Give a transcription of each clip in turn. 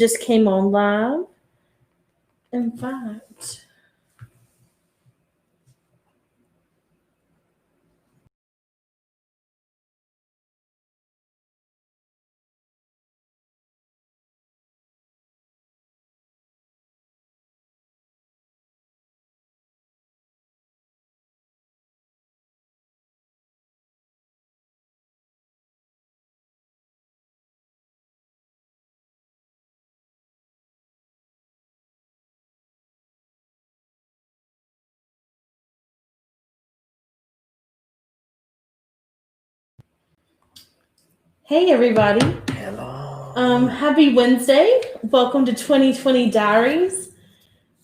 Just came on live. Invite. Hey everybody. Hello. Happy Wednesday. Welcome to 2020 Diaries.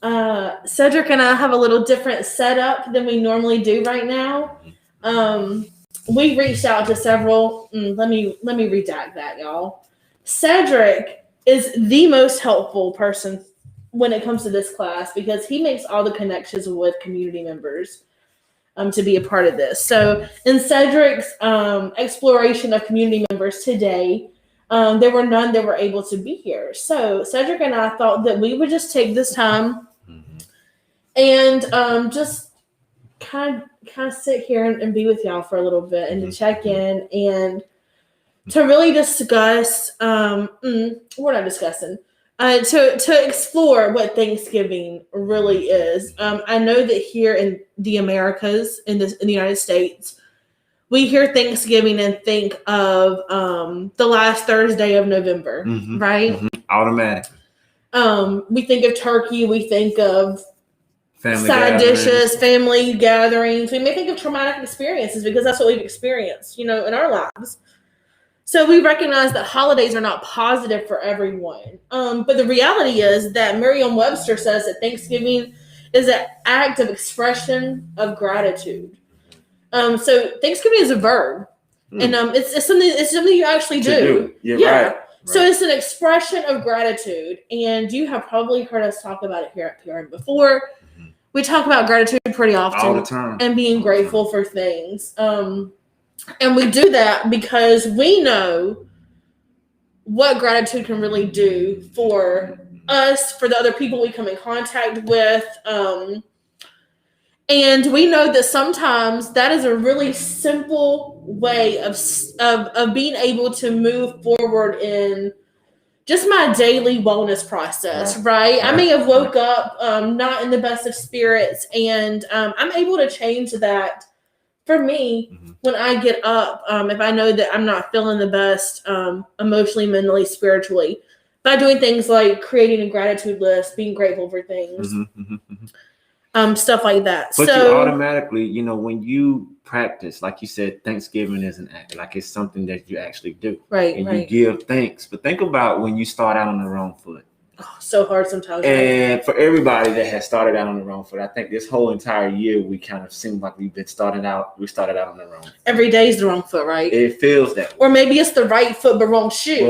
Cedric and I have a little different setup than we normally do right now. We reached out to several. Let me redact that, y'all. Cedric is the most helpful person when it comes to this class because he makes all the connections with community members to be a part of this. So in Cedric's exploration of community members today, there were none that were able to be here. So Cedric and I thought that we would just take this time and just kind of sit here and be with y'all for a little bit and to check in and to really discuss. We're not discussing. To explore what Thanksgiving really is. I know that here in the Americas, in the United States, we hear Thanksgiving and think of the last Thursday of November, right? Automatically. We think of turkey. We think of family side gatherings. dishes, family gatherings. We may think of traumatic experiences because that's what we've experienced, in our lives. So we recognize that holidays are not positive for everyone. But the reality is that Merriam-Webster says that Thanksgiving is an act of expression of gratitude. So Thanksgiving is a verb. And it's something you actually do. Yeah. Right. So it's an expression of gratitude. And you have probably heard us talk about it here at PRN before. We talk about gratitude pretty often. All the time. And being grateful for things. And we do that because we know what gratitude can really do for us, for the other people we come in contact with. And we know that sometimes that is a really simple way of being able to move forward in just my daily wellness process, right? I may have woke up not in the best of spirits, and I'm able to change that. For me, when I get up, if I know that I'm not feeling the best emotionally, mentally, spiritually, by doing things like creating a gratitude list, being grateful for things, stuff like that. But you automatically, when you practice, like you said, Thanksgiving is an act, like it's something that you actually do. Right. And you give thanks. But think about when you start out on the wrong foot. Oh, so hard sometimes. And for everybody that has started out on the wrong foot, I think this whole entire year we kind of seem like we started out on the wrong foot. Every day is the wrong foot, right? It feels that way. Or maybe it's the right foot but wrong shoe.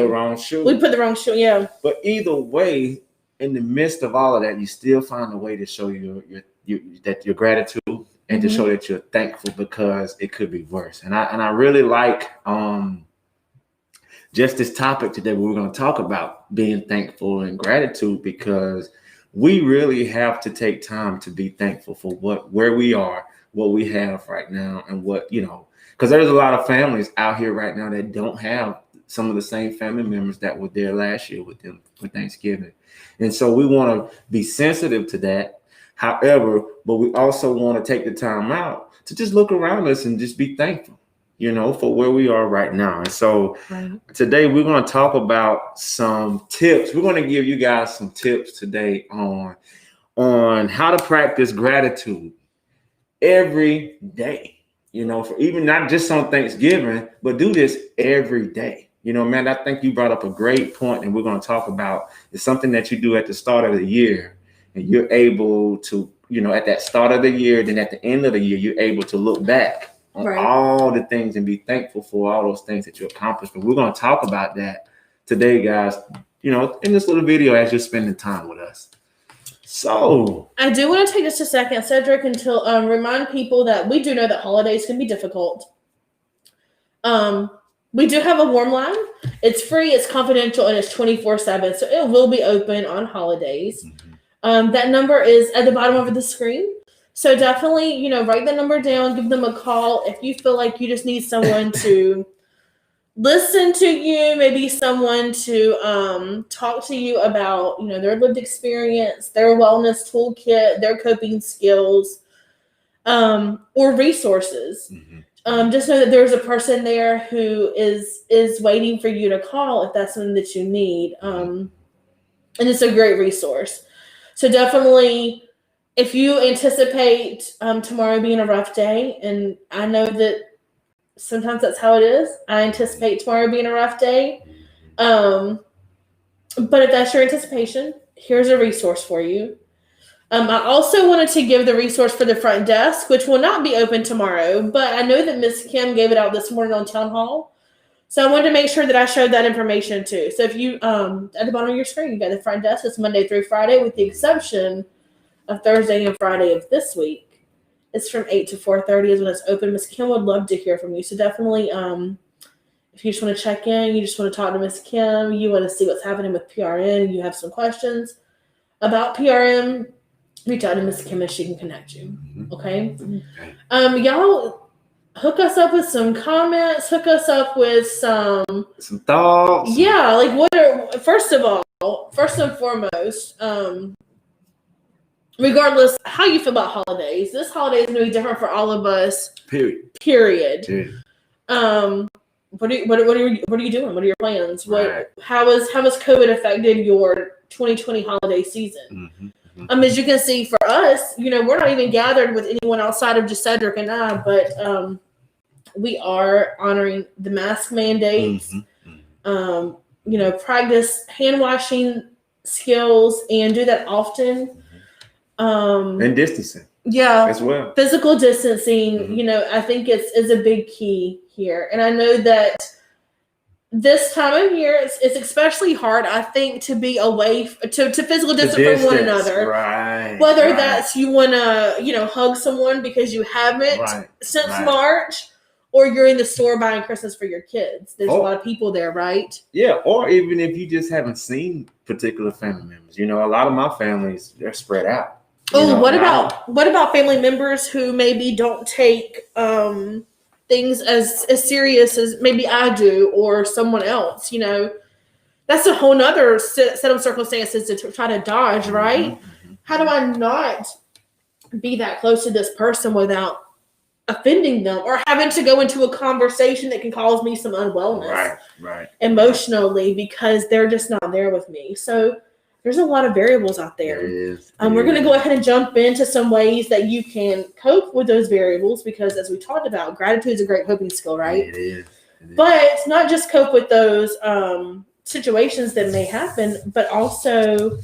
We put the wrong shoe, yeah. But either way, in the midst of all of that, you still find a way to show your gratitude and to show that you're thankful because it could be worse. And I really like just this topic today, we're going to talk about being thankful and gratitude because we really have to take time to be thankful for where we are, what we have right now, and what, because there's a lot of families out here right now that don't have some of the same family members that were there last year with them for Thanksgiving. And so we want to be sensitive to that. However, but we also want to take the time out to just look around us and just be thankful, for where we are right now. And so today we're going to talk about some tips. We're going to give you guys some tips today on how to practice gratitude every day, for even not just on Thanksgiving, but do this every day. Man, I think you brought up a great point, and we're going to talk about it's something that you do at the start of the year, and you're able to, at that start of the year, then at the end of the year, you're able to look back on all the things and be thankful for all those things that you accomplished. But we're going to talk about that today, guys, in this little video as you're spending time with us. So I do want to take just a second, Cedric, and to remind people that we do know that holidays can be difficult. We do have a warm line. It's free, it's confidential, and it's 24/7. So it will be open on holidays. That number is at the bottom of the screen. So definitely, write the number down, give them a call. If you feel like you just need someone to listen to you, maybe someone to talk to you about, their lived experience, their wellness toolkit, their coping skills, or resources. Just know that there's a person there who is waiting for you to call if that's something that you need. And it's a great resource. So definitely, if you anticipate tomorrow being a rough day, and I know that sometimes that's how it is. I anticipate tomorrow being a rough day. But if that's your anticipation, here's a resource for you. I also wanted to give the resource for the front desk, which will not be open tomorrow, but I know that Miss Kim gave it out this morning on Town Hall. So I wanted to make sure that I showed that information too. So if you, at the bottom of your screen, you got the front desk. It's Monday through Friday with the exception of Thursday and Friday of this week. It's from 8 to 4:30 is when it's open. Miss Kim would love to hear from you. So definitely, if you just want to check in, you just want to talk to Miss Kim, you want to see what's happening with PRN, you have some questions about PRN, reach out to Miss Kim and she can connect you. Okay? Y'all hook us up with some comments, hook us up with some thoughts. Yeah, like first and foremost, regardless how you feel about holidays, this holiday is going to be different for all of us. Period. What are you doing? What are your plans? How has COVID affected your 2020 holiday season? As you can see, for us, we're not even gathered with anyone outside of just Cedric and I, but we are honoring the mask mandates. Practice hand washing skills and do that often. And distancing. Yeah. As well. Physical distancing, I think is a big key here. And I know that this time of year, it's especially hard, I think, to be away to physical distance from one another. Right. Whether that's you want to, hug someone because you haven't since March, or you're in the store buying Christmas for your kids. There's a lot of people there, right? Yeah, or even if you just haven't seen particular family members. A lot of my families, they're spread out. What about family members who maybe don't take things as serious as maybe I do or someone else? That's a whole nother set of circumstances to try to dodge, right? How do I not be that close to this person without offending them or having to go into a conversation that can cause me some unwellness emotionally because they're just not there with me? So there's a lot of variables out there. We're going to go ahead and jump into some ways that you can cope with those variables because, as we talked about, gratitude is a great coping skill, right? It is. But not just cope with those situations that may happen, but also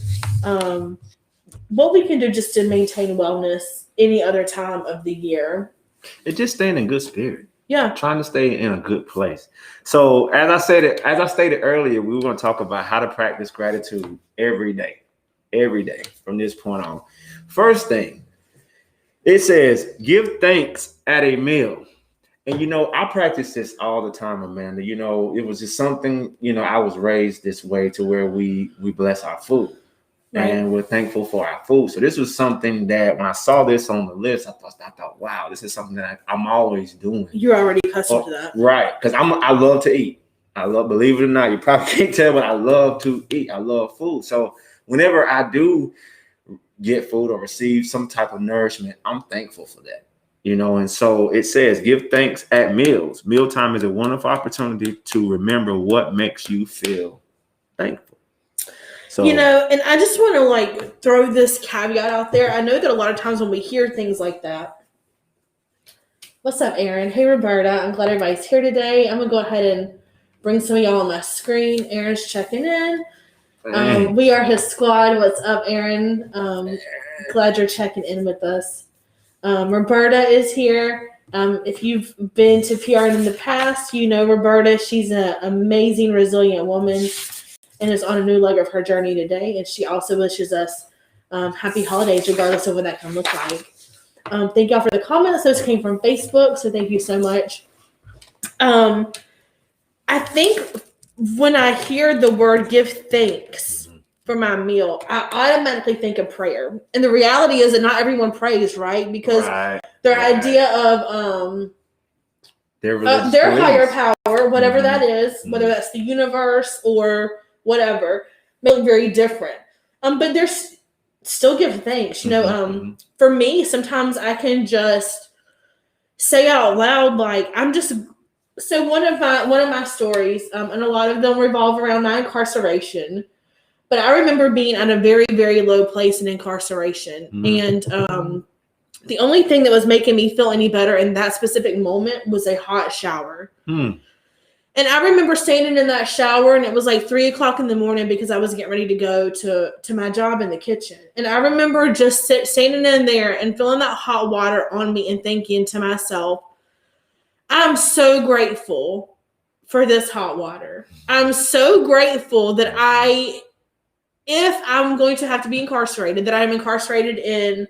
what we can do just to maintain wellness any other time of the year. It's just staying in good spirit. Yeah. Trying to stay in a good place. So as I stated earlier, we were going to talk about how to practice gratitude every day from this point on. First thing, it says, give thanks at a meal. And, I practice this all the time, Amanda. It was just something, I was raised this way to where we bless our food. Right. And we're thankful for our food. So this was something that when I saw this on the list, I thought, wow, this is something that I'm always doing. You're already accustomed to that. Right. Because I love to eat. Believe it or not, you probably can't tell, but I love to eat. I love food. So whenever I do get food or receive some type of nourishment, I'm thankful for that. And so it says, give thanks at meals. Mealtime is a wonderful opportunity to remember what makes you feel thankful. So, and I just want to throw this caveat out there. I know that a lot of times when we hear things like that, what's up, Aaron? Hey, Roberta. I'm glad everybody's here today. I'm going to go ahead and bring some of y'all on my screen. Aaron's checking in. We are his squad. What's up, Aaron? Glad you're checking in with us. Roberta is here. If you've been to PRN in the past, Roberta. She's an amazing, resilient woman and is on a new leg of her journey today. And she also wishes us happy holidays, regardless of what that can look like. Thank y'all for the comments. Those came from Facebook, so thank you so much. I I think when I hear the word give thanks for my meal, I automatically think of prayer. And the reality is that not everyone prays, right? Because their idea of their higher power, whatever that is, whether that's the universe or whatever, may look very different. But there's still give thanks. For me, sometimes I can just say out loud, like, I'm just. So one of my stories, and a lot of them revolve around my incarceration. But I remember being at a very, very low place in incarceration, and the only thing that was making me feel any better in that specific moment was a hot shower. And I remember standing in that shower, and it was like 3:00 in the morning because I was getting ready to go to my job in the kitchen. And I remember just standing in there and feeling that hot water on me and thinking to myself, I'm so grateful for this hot water. I'm so grateful that if I'm going to have to be incarcerated, that I'm incarcerated in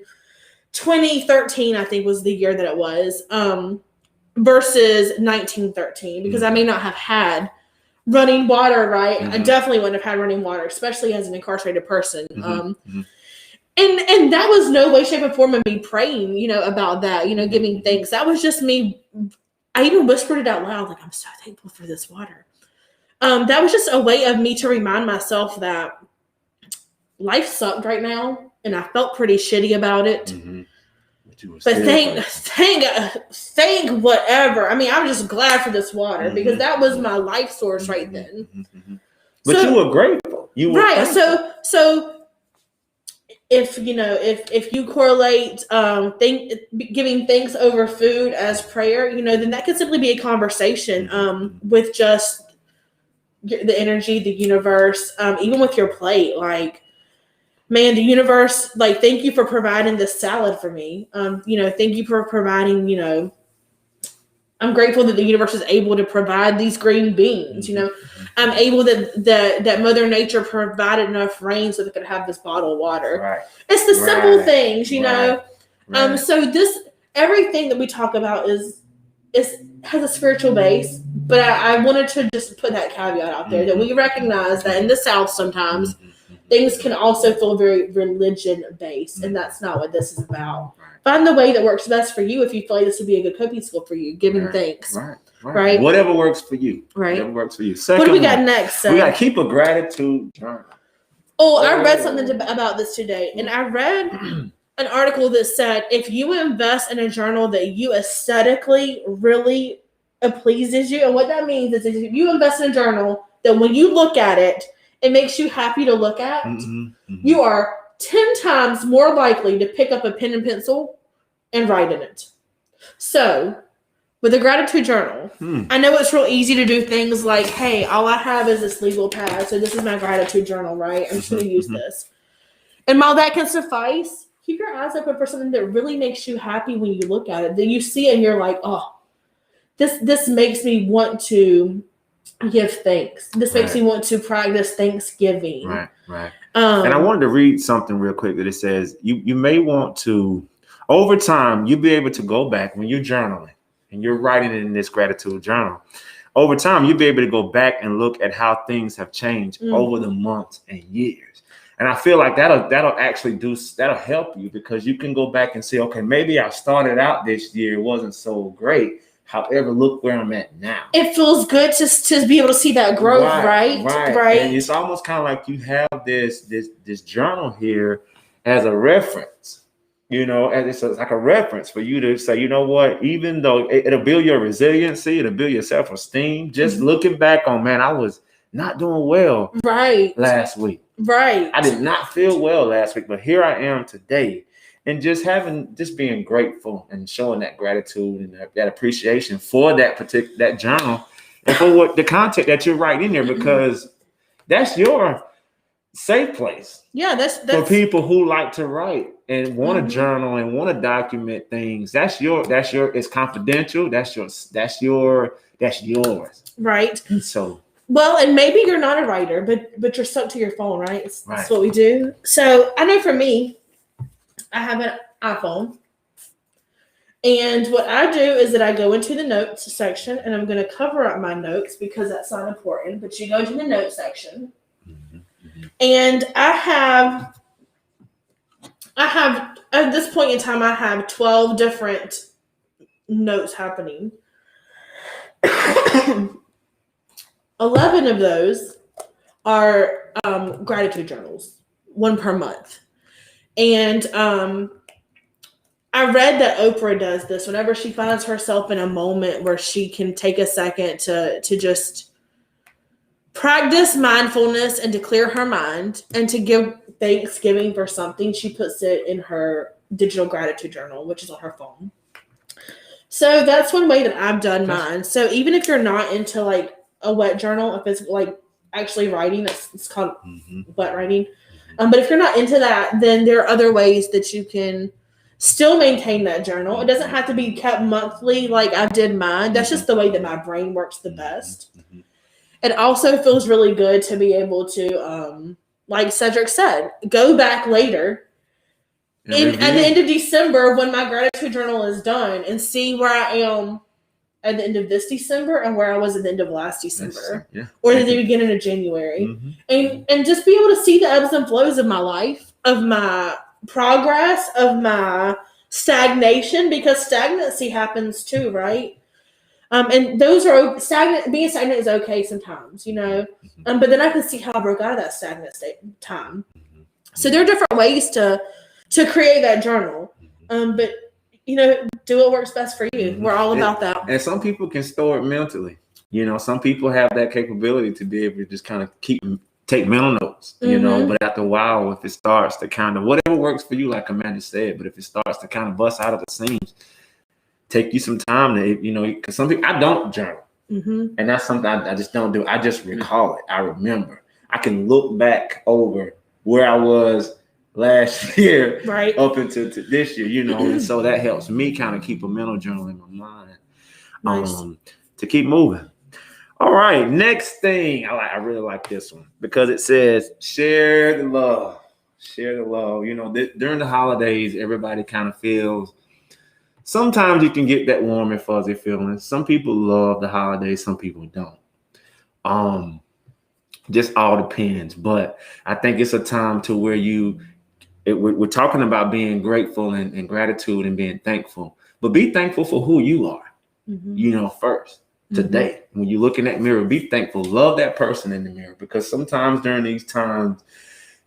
2013, I think was the year that it was, versus 1913, because I may not have had running water, right? I definitely wouldn't have had running water, especially as an incarcerated person. And that was no way, shape, or form of me praying, about that, giving thanks. That was just me. I even whispered it out loud, like, I'm so thankful for this water. That was just a way of me to remind myself that life sucked right now, and I felt pretty shitty about it. But thank whatever. I mean, I'm just glad for this water because that was my life source right then. But so, you were grateful. You were right. Thankful. So if you correlate giving thanks over food as prayer, then that could simply be a conversation with just the energy, the universe, even with your plate, like, man, the universe, like, thank you for providing this salad for me. Thank you for providing, I'm grateful that the universe is able to provide these green beans. I'm able that Mother Nature provided enough rain so they could have this bottled water. Right. It's the simple things, Right. So everything that we talk about has a spiritual base, but I wanted to just put that caveat out there that we recognize that in the South sometimes things can also feel very religion-based, and that's not what this is about. Find the way that works best for you if you feel like this would be a good coping skill for you, giving thanks. Right. Whatever works for you. Right. Whatever works for you. Second, what do we got next? We got to keep a gratitude journal. I read something about this today, and I read an article that said if you invest in a journal that you aesthetically really pleases you, and what that means is if you invest in a journal that when you look at it, it makes you happy to look at, you are 10 times more likely to pick up a pen and pencil and write in it. So, with a gratitude journal, I know it's real easy to do things like, hey, all I have is this legal pad, so this is my gratitude journal, right? I'm just going to use this. And while that can suffice, keep your eyes open for something that really makes you happy when you look at it. Then you see it and you're like, oh, this makes me want to give thanks. This makes me want to practice Thanksgiving. Right. And I wanted to read something real quick that it says you may want to, over time, you'll be able to go back when you're journaling and you're writing in this gratitude journal. Over time, you'll be able to go back and look at how things have changed over the months and years. And I feel like that'll help you because you can go back and say, okay, maybe I started out this year, it wasn't so great. However, look where I'm at now. It feels good to be able to see that growth, right? And it's almost kind of like you have this journal here as a reference, and it's like a reference for you to say, you know what, even though it'll build your resiliency, it'll build your self-esteem, just looking back on, man, I was not doing well last week. Right. I did not feel well last week, but here I am today. And just being grateful and showing that gratitude and that appreciation for that journal and for what the content that you're writing in there, because that's your safe place. Yeah, that's for people who like to write and want to journal and want to document things. That's it's confidential. That's yours. Right. And so. Well, and maybe you're not a writer, but you're stuck to your phone, right? That's what we do. So I know for me, I have an iPhone, And what I do is that I go into the notes section, and I'm going to cover up my notes because that's not important. But you go to the notes section, and I have at this point in time, I have 12 different notes happening. 11 of those are gratitude journals, one per month. And I read that Oprah does this whenever she finds herself in a moment where she can take a second to just practice mindfulness and to clear her mind and to give thanksgiving for something. She puts it in her digital gratitude journal, which is on her phone. So that's one way that I've done mine. So even if you're not into like a wet journal, if it's like actually writing, it's called wet writing. But if you're not into that, then there are other ways that you can still maintain that journal. It doesn't have to be kept monthly like I did mine. That's just the way that my brain works the best. It also feels really good to be able to, like Cedric said, go back later at the end of December when my gratitude journal is done and see where I am at the end of this December and where I was at the end of last December or at the beginning of January. And just be able to see the ebbs and flows of my life, of my progress, of my stagnation, because stagnancy happens too, right? And those are being stagnant is okay sometimes, you know. But then I can see how I broke out of that stagnant time. So there are different ways to create that journal. But you know, do what works best for you. We're all about that. And some people can store it mentally. You know, some people have that capability to be able to just kind of take mental notes, you know, but after a while, if it starts to kind of, whatever works for you, like Amanda said, but if it starts to kind of bust out of the seams, take you some time to, you know, because some people, I don't journal. And that's something I just don't do. I just recall it. I remember. I can look back over where I was last year up into this year, you know, and so that helps me kind of keep a mental journal in my mind to keep moving. All right, next thing. I really like this one because it says share the love. Share the love. You know, during the holidays, everybody kind of feels, sometimes you can get that warm and fuzzy feeling. Some people love the holidays, some people don't. Just all depends. But I think it's a time to where we're talking about being grateful and gratitude and being thankful, but be thankful for who you are, you know, first. Today, when you look in that mirror, be thankful. Love that person in the mirror, because sometimes during these times,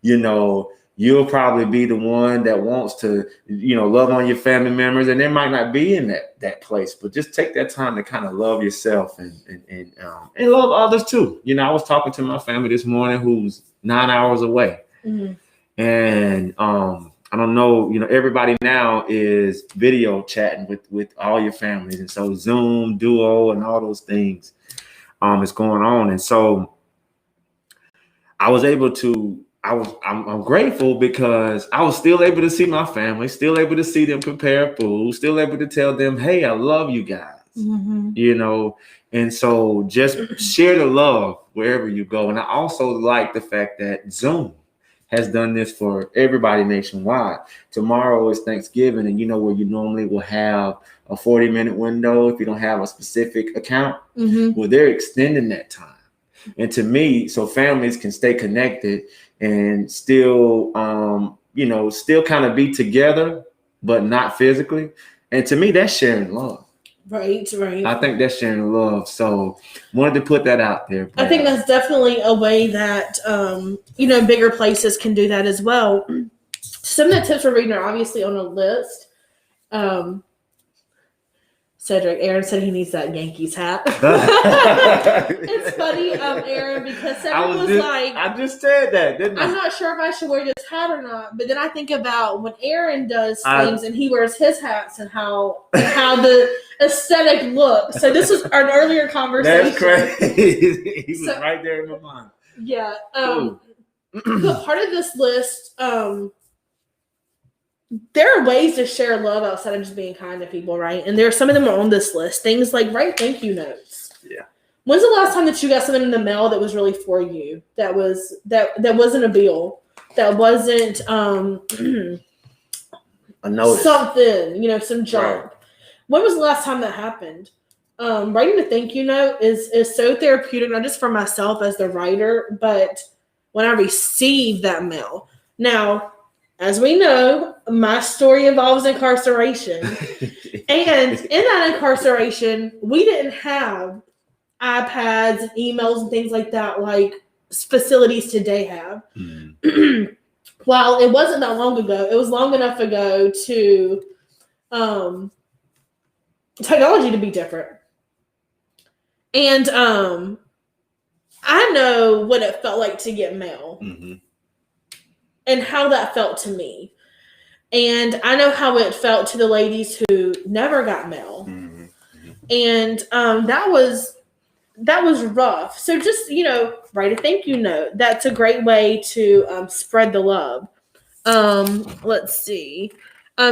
you know, you'll probably be the one that wants to, you know, love on your family members, and they might not be in that place. But just take that time to kind of love yourself and love others too. You know, I was talking to my family this morning, who's 9 hours away, and I don't know, you know, everybody now is video chatting with all your families. And so Zoom, Duo, and all those things is going on. And so I was able to, I'm grateful because I was still able to see my family, still able to see them prepare food, still able to tell them, hey, I love you guys, you know. And so just share the love wherever you go. And I also like the fact that Zoom has done this for everybody nationwide. Tomorrow is Thanksgiving, and you know where you normally will have a 40-minute window if you don't have a specific account. Well, they're extending that time. And to me, so families can stay connected and still, you know, still kind of be together, but not physically. And to me, that's sharing love. Right. I think that's sharing love. So wanted to put that out there. I think that's definitely a way that, you know, bigger places can do that as well. Some of the tips we're reading are obviously on a list. Cedric, Aaron said he needs that Yankees hat. It's funny, Aaron, because Cedric was like, I just said that, didn't I? I'm not sure if I should wear this hat or not, but then I think about when Aaron does things and he wears his hats and how the aesthetic looks. So this was an earlier conversation. That's crazy. He was right there in my mind. Yeah. But part of this list, there are ways to share love outside of just being kind to people, right? And there are some of them are on this list. Things like write thank you notes. Yeah. When's the last time that you got something in the mail that was really for you? That wasn't a bill. That wasn't a notice. Something, you know, some junk. Right. When was the last time that happened? Writing a thank you note is so therapeutic, not just for myself as the writer, but when I receive that mail. Now, as we know, my story involves incarceration. And in that incarceration, we didn't have iPads, emails, and things like that like facilities today have. While it wasn't that long ago, it was long enough ago to technology to be different. And I know what it felt like to get mail and how that felt to me. And I know how it felt to the ladies who never got mail. And that was rough. So just, write a thank you note. That's a great way to spread the love. Let's see.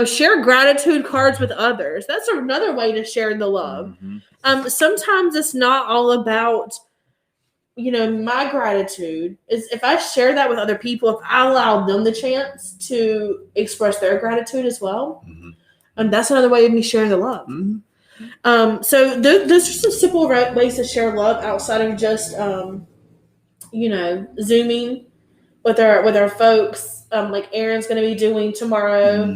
Share gratitude cards with others. That's another way to share the love. Sometimes it's not all about, my gratitude. Is if I share that with other people, if I allow them the chance to express their gratitude as well, that's another way of me sharing the love. So those are some simple ways to share love outside of just, Zooming with our folks, like Aaron's going to be doing tomorrow.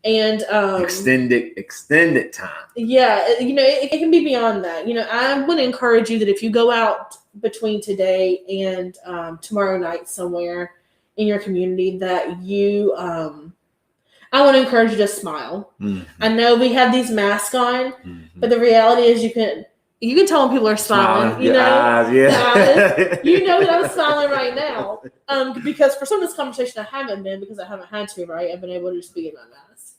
And extended time. Yeah, it can be beyond that. I would encourage you that if you go out between today and tomorrow night somewhere in your community, that you, I want to encourage you to smile. I know we have these masks on, but the reality is you can tell when people are smiling. Eyes, eyes. You know that I'm smiling right now. Because for some of this conversation I haven't been, because I haven't had to, right? I've been able to just be in my mask.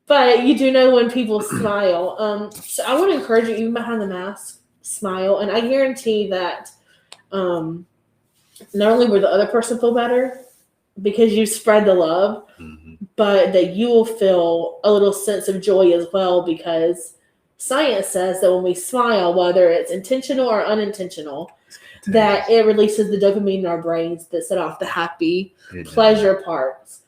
But you do know when people smile. So I want to encourage you, even behind the mask, smile. And I guarantee that not only will the other person feel better because you spread the love, but that you will feel a little sense of joy as well, because science says that when we smile, whether it's intentional or unintentional, that it releases the dopamine in our brains that set off the happy, pleasure parts.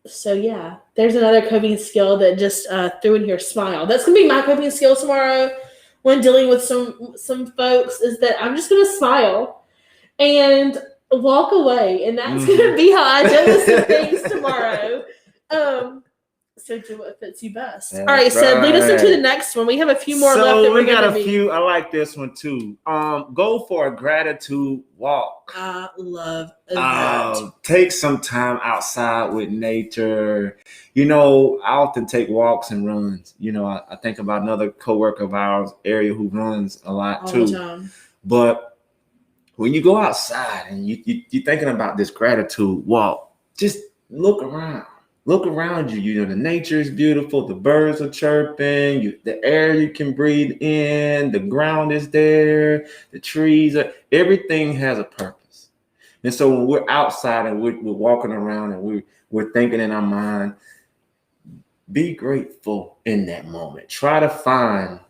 So yeah, there's another coping skill that just threw in here, smile. That's going to be my coping skill tomorrow when dealing with some folks, is that I'm just going to smile and walk away. And that's going to be how I deal with some things tomorrow. So do what fits you best. All right, so lead us into the next one. We have a few more left. So we got a few. I like this one too. Go for a gratitude walk. I love that. Take some time outside with nature. I often take walks and runs. I think about another coworker of ours, area, who runs a lot all too. The time. But when you go outside and you're thinking about this gratitude walk, just look around. Look around you. The nature is beautiful. The birds are chirping. The air you can breathe in. The ground is there. The trees everything has a purpose. And so when we're outside and we're walking around and we're thinking in our mind, be grateful in that moment. Try to find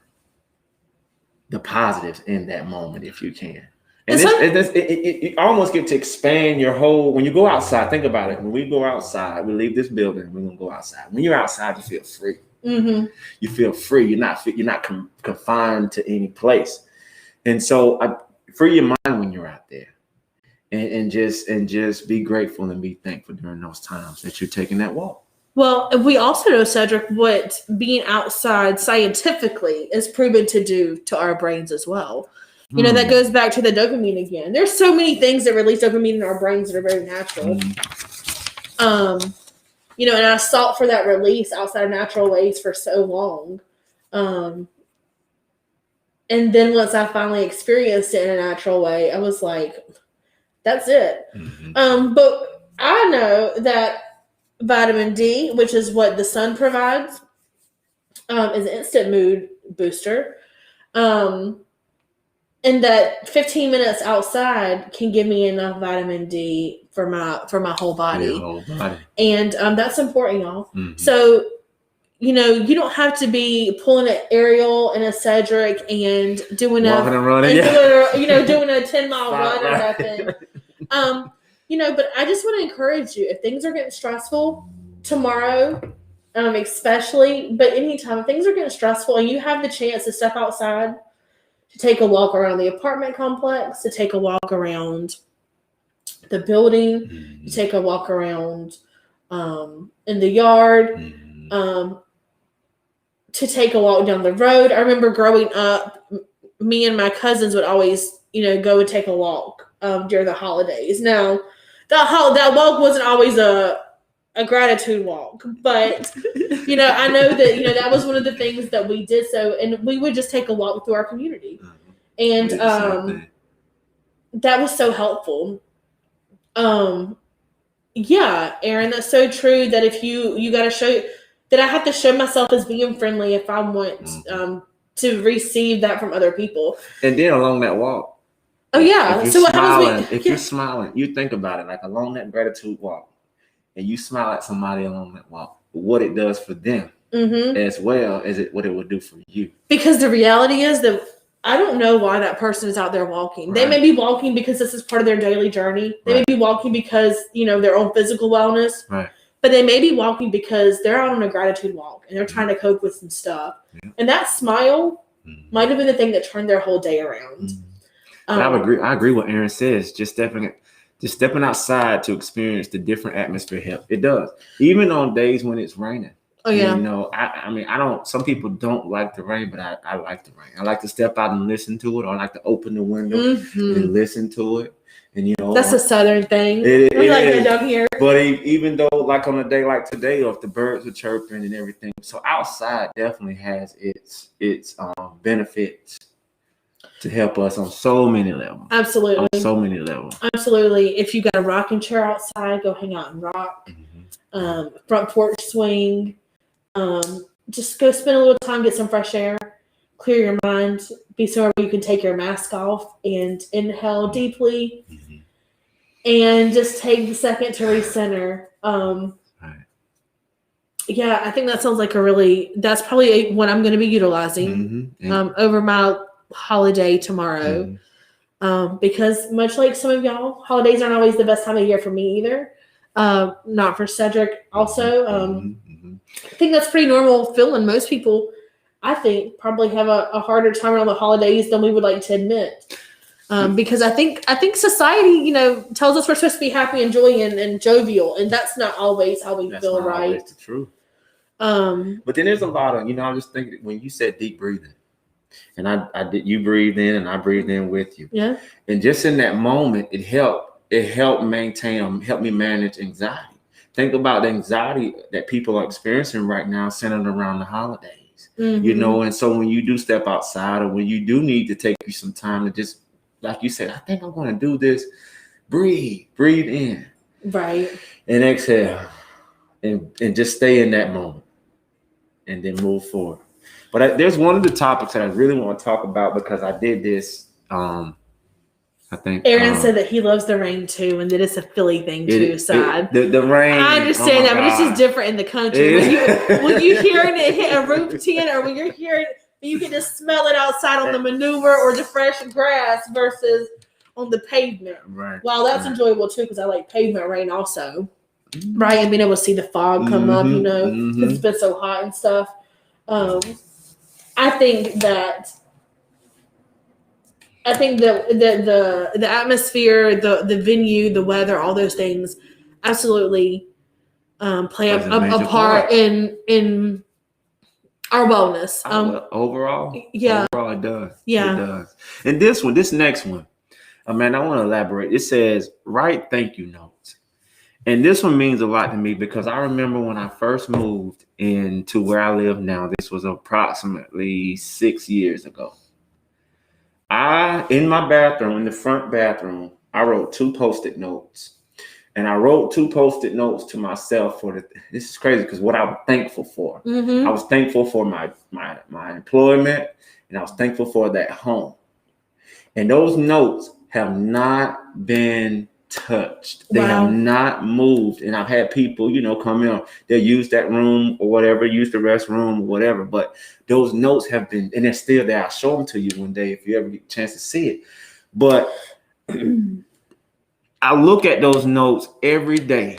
the positives in that moment if you can. And you almost get to expand your whole, when you go outside, think about it. When we go outside, we leave this building, we're going to go outside. When you're outside, you feel free. You feel free. You're not confined to any place. And so free your mind when you're out there and just be grateful and be thankful during those times that you're taking that walk. Well, we also know, Cedric, what being outside scientifically is proven to do to our brains as well. That goes back to the dopamine again. There's so many things that release dopamine in our brains that are very natural. And I sought for that release outside of natural ways for so long. And then once I finally experienced it in a natural way, I was like, that's it. But I know that vitamin D, which is what the sun provides, is an instant mood booster. And that 15 minutes outside can give me enough vitamin D for my whole body. And that's important, y'all. So, you don't have to be pulling an Ariel and a Cedric and doing doing a 10-mile run or nothing. But I just want to encourage you, if things are getting stressful tomorrow, especially, but anytime things are getting stressful and you have the chance to step outside, to take a walk around the apartment complex, to take a walk around the building, to take a walk around in the yard, to take a walk down the road. I remember growing up, me and my cousins would always, go and take a walk during the holidays. Now, that walk wasn't always a gratitude walk, but I know that that was one of the things that we did. So, and we would just take a walk through our community, and that was so helpful. Yeah, Aaron, that's so true. That if you got to show that I have to show myself as being friendly if I want to receive that from other people. And then along that walk. Oh yeah. If you're smiling, you're smiling, you think about it, like along that gratitude walk, and you smile at somebody along that walk, what it does for them as well as what it would do for you. Because the reality is that I don't know why that person is out there walking. Right. They may be walking because this is part of their daily journey. They may be walking because, their own physical wellness. Right. But they may be walking because they're out on a gratitude walk and they're trying to cope with some stuff. Yeah. And that smile might have been the thing that turned their whole day around. I agree what Aaron says. Just stepping outside to experience the different atmosphere help. It does. Even on days when it's raining. Oh yeah. I don't. Some people don't like the rain, but I like the rain. I like to step out and listen to it. Or I like to open the window and listen to it. And that's a Southern thing. We like that down here. But even though, like on a day like today, if the birds are chirping and everything, so outside definitely has its benefits to help us on so many levels. Absolutely. On so many levels. Absolutely. If you got a rocking chair outside, go hang out and rock. Front porch swing. Just go spend a little time, get some fresh air, clear your mind, be somewhere where you can take your mask off and inhale deeply and just take the second to recenter. Yeah, I think that sounds like that's probably what I'm going to be utilizing over my holiday tomorrow. Because much like some of y'all, holidays aren't always the best time of year for me either. Not for Cedric also. I think that's pretty normal feeling. Most people, I think, probably have a harder time around the holidays than we would like to admit. Because I think society, tells us we're supposed to be happy and joy and jovial, and that's not always how we feel, right? That's the truth. But then there's a lot of, I was just thinking when you said deep breathing, and I did, you breathed in and I breathed in with you. Yeah. And just in that moment, it helped me manage anxiety. Think about the anxiety that people are experiencing right now centered around the holidays, and so when you do step outside or when you do need to take you some time to just, like you said, I think I'm going to do this, breathe in. Right. And exhale and just stay in that moment and then move forward. But there's one of the topics that I really want to talk about because I did this, I think Aaron said that he loves the rain too, and that it's a Philly thing too. The rain. I understand that, but it's just different in the country. When you hearing it hit a roof tin, or when you're hearing, you can just smell it outside on the manure or the fresh grass versus on the pavement. Right. Wow, that's enjoyable too because I like pavement rain also. Right, and being able to see the fog come up, because it's been so hot and stuff. I think that. The atmosphere, the venue, the weather, all those things absolutely play a part in our wellness. Overall, yeah. Overall, it does. Yeah. It does. And this next one, Amanda, I want to elaborate. It says, write thank you notes. And this one means a lot to me because I remember when I first moved into where I live now, this was approximately 6 years ago. In my bathroom, in the front bathroom, I wrote 2 Post-it notes. And I wrote 2 Post-it notes to myself this is crazy because what I was thankful for. I was thankful for my employment, and I was thankful for that home. And those notes have not been touched. They have not moved. And I've had people, come in, they use that room or whatever, use the restroom or whatever. But those notes have been, and they're still there. I'll show them to you one day if you ever get a chance to see it. But I look at those notes every day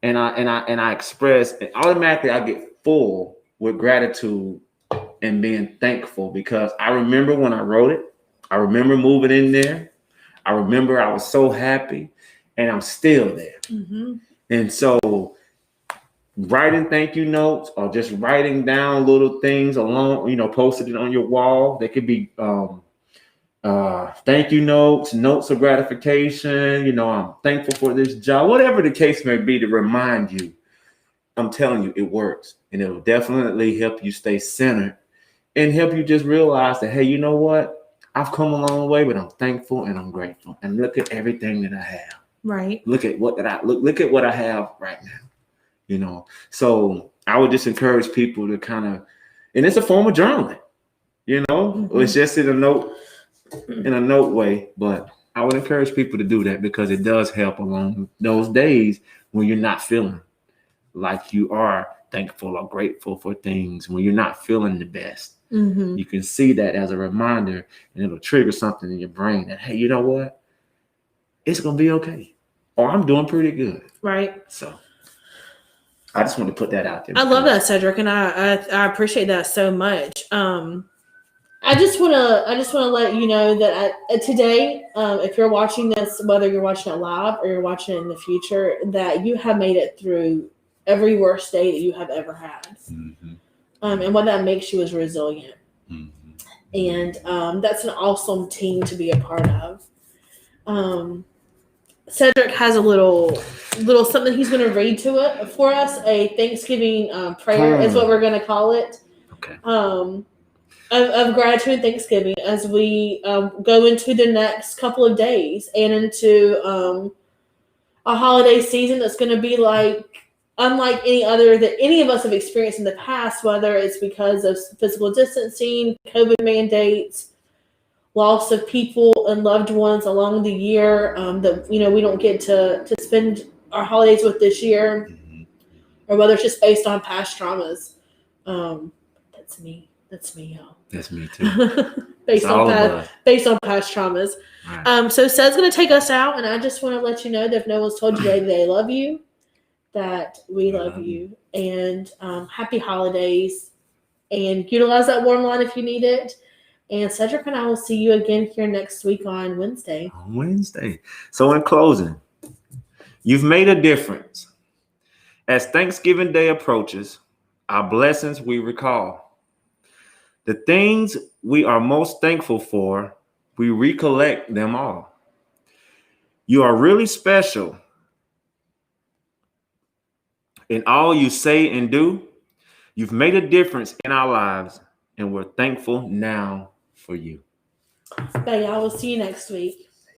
and I express, and automatically I get full with gratitude and being thankful, because I remember when I wrote it. I remember moving in there. I remember I was so happy, and I'm still there. Mm-hmm. And so writing thank you notes or just writing down little things along, posted it on your wall. They could be thank you notes, notes of gratification. I'm thankful for this job, whatever the case may be, to remind you. I'm telling you, it works, and it will definitely help you stay centered and help you just realize that, hey, you know what? I've come a long way, but I'm thankful and I'm grateful. And look at everything that I have. Right. Look at what I have right now. So I would just encourage people to kind of, and it's a form of journaling. Mm-hmm. It's just in a note way, but I would encourage people to do that because it does help along those days when you're not feeling like you are thankful or grateful for things, when you're not feeling the best. Mm-hmm. You can see that as a reminder, and it'll trigger something in your brain that, hey, you know what? It's going to be okay. Or I'm doing pretty good. Right. So I just want to put that out there. I love that, Cedric, and I appreciate that so much. I just want to let you know that today, if you're watching this, whether you're watching it live or you're watching it in the future, that you have made it through every worst day that you have ever had. Mm-hmm. And what that makes you is resilient. Mm-hmm. And that's an awesome team to be a part of. Cedric has a little something he's going to read for us. A Thanksgiving prayer is what we're going to call it. Okay. Of gratitude and Thanksgiving as we go into the next couple of days and into a holiday season that's going to be unlike any other that any of us have experienced in the past, whether it's because of physical distancing, COVID mandates, loss of people and loved ones along the year that we don't get to spend our holidays with this year, Mm-hmm. or whether it's just based on past traumas. That's me, y'all. That's me too. based on past traumas. Right. So Sed's going to take us out, and I just want to let you know that if no one's told you today they love you, that we love you, and happy holidays, and utilize that warm line if you need it. And Cedric and I will see you again here next week on Wednesday. So in closing, you've made a difference. As Thanksgiving Day approaches, our blessings we recall. The things we are most thankful for, we recollect them all. You are really special in all you say and do. You've made a difference in our lives, and we're thankful now for you. Bye, y'all. We'll see you next week.